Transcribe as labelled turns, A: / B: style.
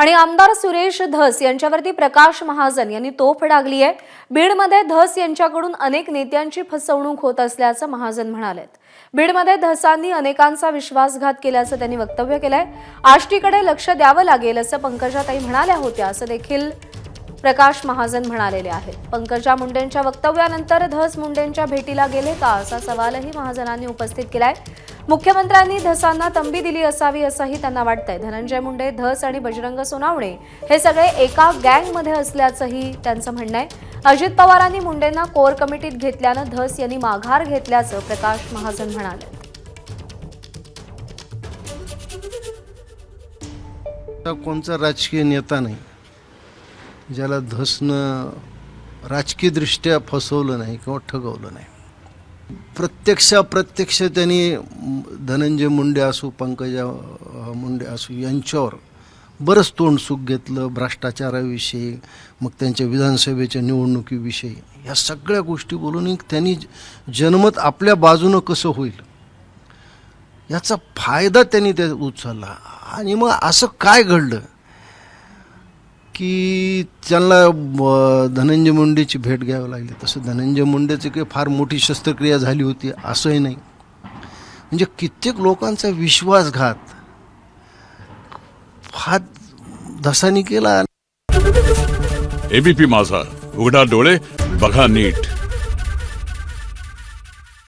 A: आणि आमदार सुरेश धस यांच्यावरती प्रकाश महाजन यांनी तोफ डागली आहे। बीडमध्ये धस यांच्याकडून अनेक नेत्यांची फसवणूक होत असल्याचं महाजन म्हणालेत। बीडमध्ये धसांनी अनेकांचा विश्वासघात केल्याचं त्यांनी वक्तव्य केलंय। आष्टीकडे लक्ष द्यावं लागेल असं पंकजाताई म्हणाल्या होत्या असं देखील प्रकाश महाजन म्हणालेले आहेत। पंकजा मुंडेंच्या वक्तव्यानंतर धस मुंडेंच्या भेटीला गेले का असा सवालही महाजनांनी उपस्थित केलाय। मुख्यमंत्र्यांनी धसांना तंबी दिली असावी असंही त्यांना वाटतंय। धनंजय मुंडे, धस आणि बजरंग सोनावणे हे सगळे एका गँगमध्ये असल्याचंही त्यांचं म्हणणं आहे। अजित पवारांनी मुंडेंना कोर कमिटीत घेतल्यानं धस यांनी माघार घेतल्याचं प्रकाश महाजन म्हणाले।
B: कोणचा राजकीय नेता नाही ज्याला धसनं राजकीय दृष्ट्या फसवलं नाही किंवा ठगवलं नाही। प्रत्यक्ष त्यांनी धनंजय मुंडे असो, पंकजा मुंडे असो यांच्यावर बरंच तोंडसुख घेतलं। भ्रष्टाचाराविषयी, मग त्यांच्या विधानसभेच्या निवडणुकीविषयी या सगळ्या गोष्टी बोलून त्यांनी जनमत आपल्या बाजूनं कसं होईल याचा फायदा त्यांनी त्यात उचलला। आणि मग असं काय घडलं की त्यांना धनंजय मुंडेची भेट घ्यावी लागली। तसं धनंजय मुंडेची काही फार मोठी शस्त्रक्रिया झाली होती असंही नाही। म्हणजे कित्येक लोकांचा विश्वासघात हा धसानी केला।
C: एबीपी माझा, उघडा डोळे बघा नीट।